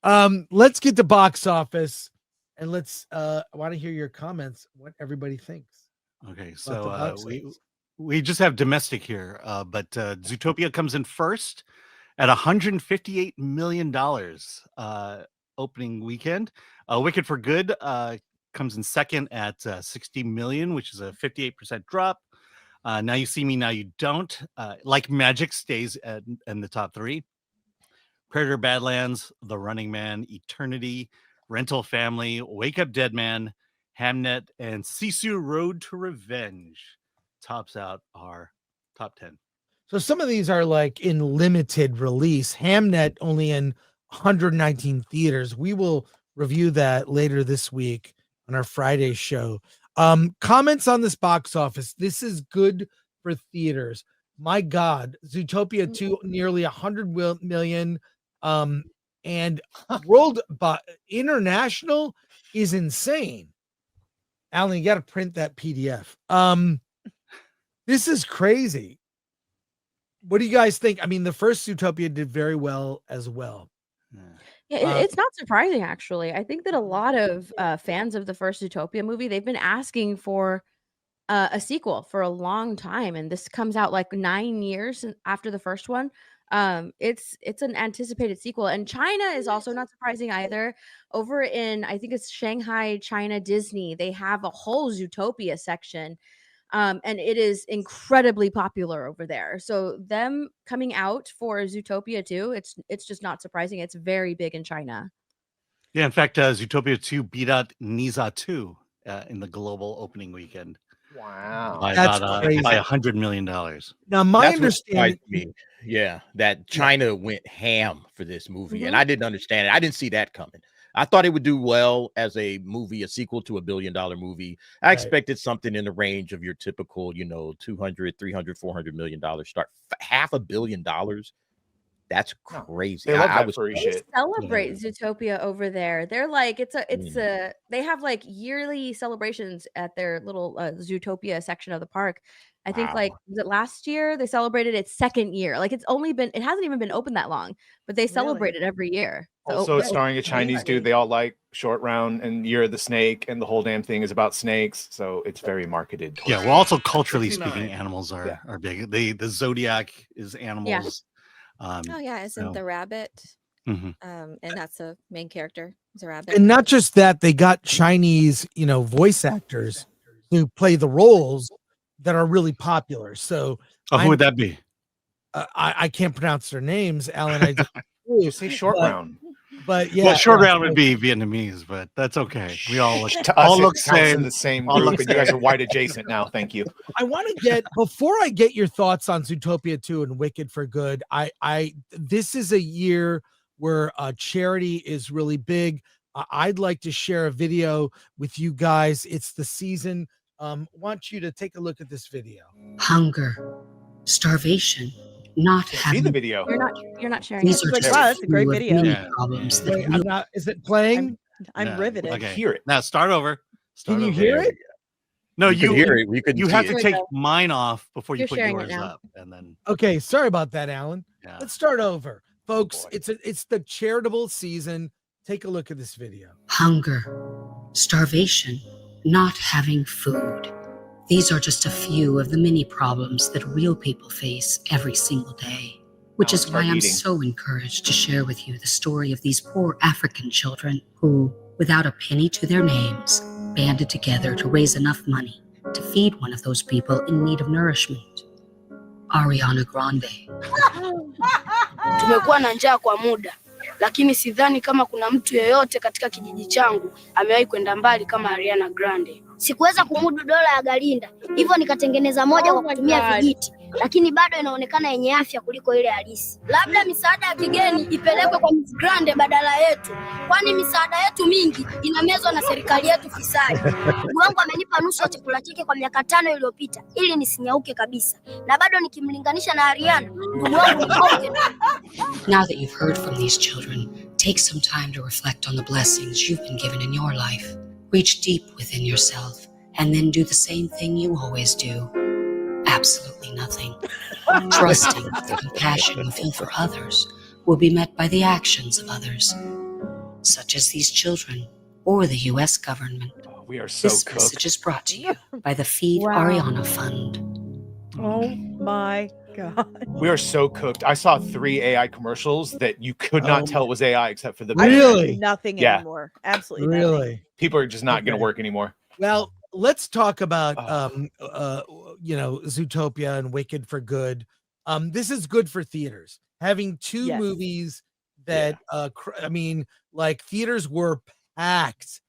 Let's get to box office, and let's. I want to hear your comments. What everybody thinks. Okay, so we just have domestic here, but Zootopia comes in first at $158 million opening weekend. Wicked for Good comes in second at 60 million, which is a 58% drop. Now You See Me, Now You Don't, Like Magic stays in the top three. Predator Badlands, The Running Man, Eternity, Rental Family, Wake Up Dead Man, Hamnet, and Sisu Road to Revenge tops out our top 10. So some of these are like in limited release. Hamnet only in 119 theaters. We will review that later this week on our Friday show. Comments on this box office. This is good for theaters. My God, Zootopia 2 nearly 100 million. And world international is insane. Alan, you got to print that PDF. This is crazy. What do you guys think? I mean, the first Zootopia did very well as well. Yeah, it's not surprising, actually. I think that a lot of fans of the first Zootopia movie, they've been asking for a sequel for a long time, and this comes out like 9 years after the first one. It's an anticipated sequel, and China is also not surprising either. Over in, I think it's Shanghai, China, Disney, they have a whole Zootopia section. And it is incredibly popular over there. So them coming out for Zootopia 2, it's just not surprising. It's very big in China. Yeah, in fact, Zootopia 2 beat out Niza 2 in the global opening weekend. Wow. By That's about crazy. by $100 million. Now, my That's what understanding, surprised me. Yeah, that China went ham for this movie, and I didn't understand it. I didn't see that coming. I thought it would do well as a movie, a sequel to $1 billion movie. I expected something in the range of your typical, you know, 200, 300, $400 million start. $500 million. That's crazy. They love that was furry They shit. celebrate Zootopia over there. They're like, they have like yearly celebrations at their little Zootopia section of the park. I think like, was it last year they celebrated its second year? Like it hasn't even been open that long, but they celebrate it every year. Also, it's starring a Chinese dude they all like, Short Round, and Year of the Snake, and the whole damn thing is about snakes, so it's very marketed. Yeah, well, also culturally speaking, animals are big. The Zodiac is animals. Isn't the rabbit? And that's the main character. It's a rabbit. and not just that, they got Chinese, voice actors who play the roles that are really popular. So who would that be? I can't pronounce their names, Alan. Just say Short Round. But yeah, Well, Short Round would be Vietnamese, but that's okay. We all look To all us, look it counts in same. the same All group, look and you guys are white adjacent now. Thank you. I want to get before I get your thoughts on Zootopia 2 and Wicked for Good. This is a year where charity is really big. I'd like to share a video with you guys. It's the season. Want you to take a look at this video. Hunger, starvation, not See having the video. You're not sharing These it. are Like, just wow, a that's a great few of video. many Yeah. problems that Wait, we is it playing? I'm riveted. Okay. Hear it. Now start over. Can you hear it? No, You could hear it. We couldn't You see have it. to we take go. mine off before you You're put sharing it yours now. up, and then Okay, sorry about that, Alan. yeah. Let's start over, folks. boy. It's the charitable season. Take a look at this video. hunger, starvation, not having food. These are just a few of the many problems that real people face every single day, which Now is let's why start I'm eating. so encouraged to share with you the story of these poor African children who, without a penny to their names, banded together to raise enough money to feed one of those people in need of nourishment. Ariana Grande. Tumekuwa na njaa kwa muda, lakini sidhani kama kuna mtu yeyote katika kijiji changu amewahi kwenda mbali kama Ariana Grande. Sikuweza kumudu dola ya Galinda, hivyo nikatengeneza moja kwa kutumia vijiti, lakini bado inaonekana yenye afya kuliko ile halisi. Labda misaada ya kigeni ipelekwe kwa Miss Grande badala yetu, kwani misaada yetu mingi inamezwa na serikali yetu fisadi. Ndugu wangu amenipa nusu ya chakula chake kwa miaka 5 iliyopita ili nisinyauke kabisa, na bado nikimlinganisha na Ariana, ndugu wangu ni bonge. Now that you've heard from these children, take some time to reflect on the blessings you've been given in your life. Reach deep within yourself, and then do the same thing you always do. Absolutely nothing. Trusting that the compassion you feel for others will be met by the actions of others. such as these children or the U.S. government. Oh, we are so This cooked. message is brought to you by the Feed Wow. Ariana Fund. Oh my God. We are so cooked. I saw 3 AI commercials that you could not tell it was AI except for the Really? Nothing Yeah. anymore. Absolutely nothing. Really? people are just not going Okay. to work anymore. Well, let's talk about Oh. Zootopia and Wicked for Good. This is good for theaters. Having 2 Yes. movies that I mean, like, theaters were packed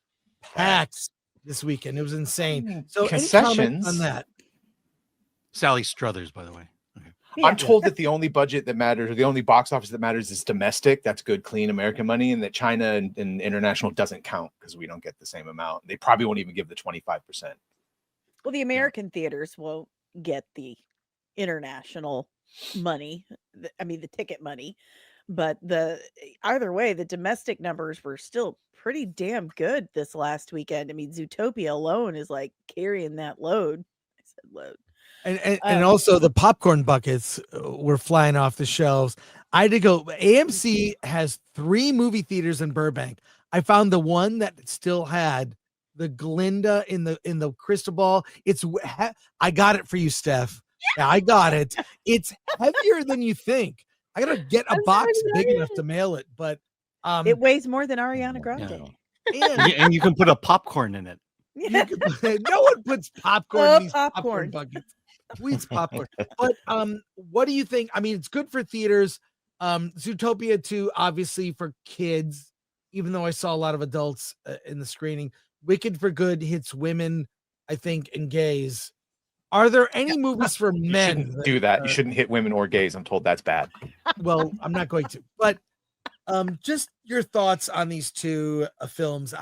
this weekend. It was insane. So any comments on that? Sally Struthers, by the way. Yeah. I'm told that the only budget that matters, or the only box office that matters, is domestic. That's good, clean American money, and that China and international doesn't count because we don't get the same amount. They probably won't even give the 25%. Well, the American theaters won't get the international money. I mean, the ticket money. But either way, the domestic numbers were still pretty damn good this last weekend. I mean, Zootopia alone is like carrying that load. I said load. And also the popcorn buckets were flying off the shelves. I had to go. AMC has 3 movie theaters in Burbank. I found the one that still had the Glinda in the crystal ball. I got it for you, Steph. Yeah, I got it. It's heavier than you think. I gotta get a box big enough to mail it, but it weighs more than Ariana Grande. And you can put a popcorn in it. Yeah. No one puts popcorn in these popcorn popcorn buckets. Who eats popcorn? But what do you think? I mean, it's good for theaters. Zootopia 2, obviously for kids, even though I saw a lot of adults in the screening. Wicked for Good hits women, I think, and gays. Are there any movies for You men? shouldn't do that. You shouldn't hit women or gays. I'm told that's bad. Well, I'm not going to. But just your thoughts on these 2 films.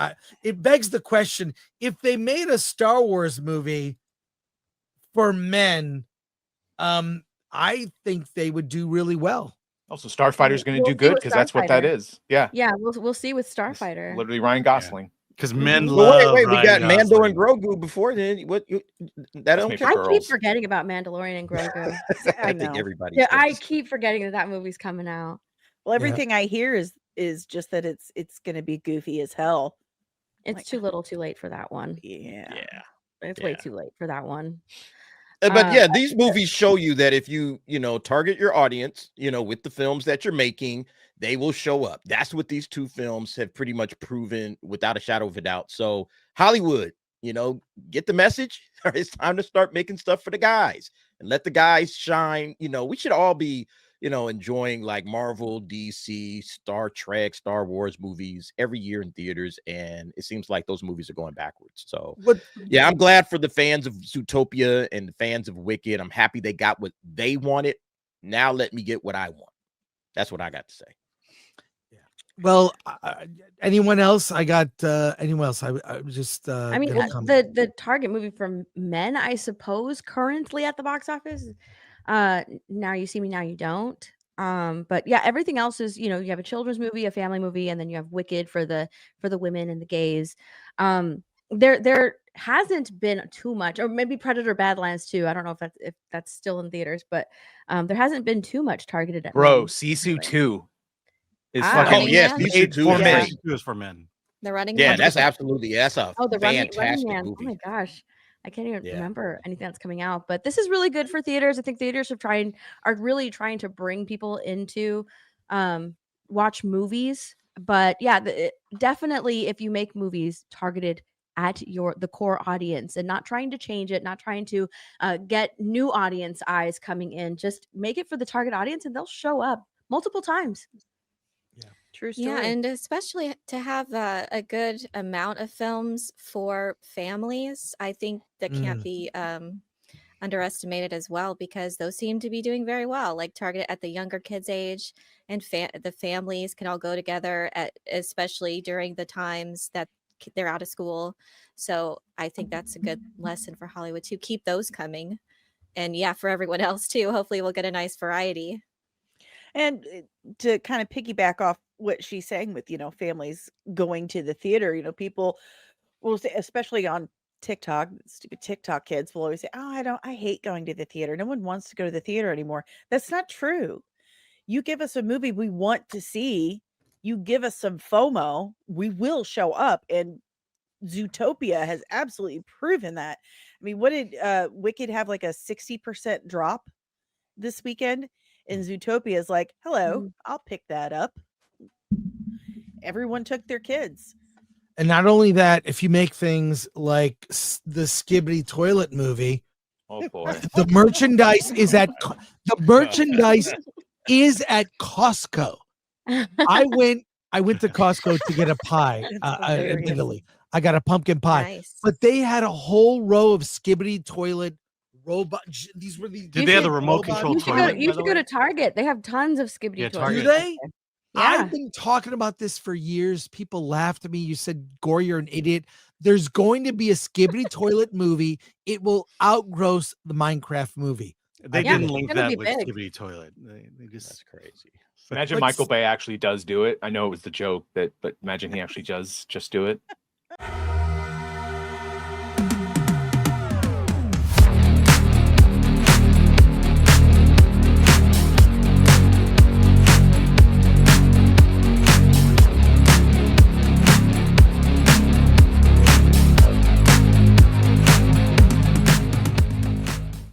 It begs the question: if they made a Star Wars movie for men, I think they would do really well. Also, Starfighter's going to do good because that's what that is. Yeah. Yeah, we'll see with Starfighter. Literally Ryan Gosling. Because men Well, love. wait, we got Ryan Mando Gosling. and Grogu before then. What that don't That's me count? for I keep girls. forgetting about Mandalorian and Grogu. I know. think everybody. Yeah, I keep forgetting that movie's coming out. Well, everything I hear is just that it's going to be goofy as hell. It's too little, too late for that one. Yeah. It's way too late for that one. But yeah, these movies show you that if you target your audience, with the films that you're making, they will show up. That's what these 2 films have pretty much proven without a shadow of a doubt. So Hollywood, get the message. It's time to start making stuff for the guys and let the guys shine. We should all be, enjoying like Marvel, DC, Star Trek, Star Wars movies every year in theaters. And it seems like those movies are going backwards. So yeah, I'm glad for the fans of Zootopia and the fans of Wicked. I'm happy they got what they wanted. Now let me get what I want. That's what I got to say. Well, anyone else? I got anyone else? I was just. I mean, the target movie for men, I suppose, currently at the box office. Now You See Me, Now You Don't. But yeah, everything else is, you have a children's movie, a family movie, and then you have Wicked for the women and the gays. There hasn't been too much, or maybe Predator Badlands too. I don't know if that's still in theaters, but there hasn't been too much targeted at Bro, men. Sisu 2 is Ah. fucking Oh yes, made these 2 for is men. great. 2 is for men. The Running Yeah, Man. that's absolutely that's a The Running fantastic Man. movie. Oh my gosh. I can't even remember anything that's coming out, but this is really good for theaters. I think theaters are really trying to bring people into watch movies. But yeah, definitely if you make movies targeted at the core audience and not trying to change it, not trying to get new audience eyes coming in, just make it for the target audience and they'll show up multiple times. True story. Yeah, and especially to have a good amount of films for families, I think that can't be underestimated as well, because those seem to be doing very well, like targeted at the younger kids' age, and the families can all go together, especially during the times that they're out of school. So I think that's a good lesson for Hollywood to keep those coming. And yeah, for everyone else too, hopefully we'll get a nice variety. And to kind of piggyback off what she's saying with, families going to the theater, people will say, especially on TikTok, stupid TikTok kids will always say, oh, I hate going to the theater. No one wants to go to the theater anymore. That's not true. You give us a movie we want to see, you give us some FOMO, we will show up. And Zootopia has absolutely proven that. I mean, what did Wicked have, like a 60% drop this weekend? And Zootopia is like, hello, I'll pick that up. Everyone took their kids. And not only that, if you make things like the Skibbity Toilet movie, oh boy, the merchandise is at Costco. I went to Costco to get a pie in Italy. I got a pumpkin pie, Nice. but they had a whole row of Skibbity Toilet robot. These were the. Did they have the remote control toilet? You should go to Target. They have tons of Skibbity toilets. Do they? Yeah. I've been talking about this for years. People laughed at me. You said, Gore, you're an idiot. There's going to be a Skibbity Toilet movie. It will outgross the Minecraft movie. They didn't link that with Skibbity Toilet. They just, that's crazy. Imagine Michael Bay actually does do it. I know it was the joke, but imagine he actually does just do it.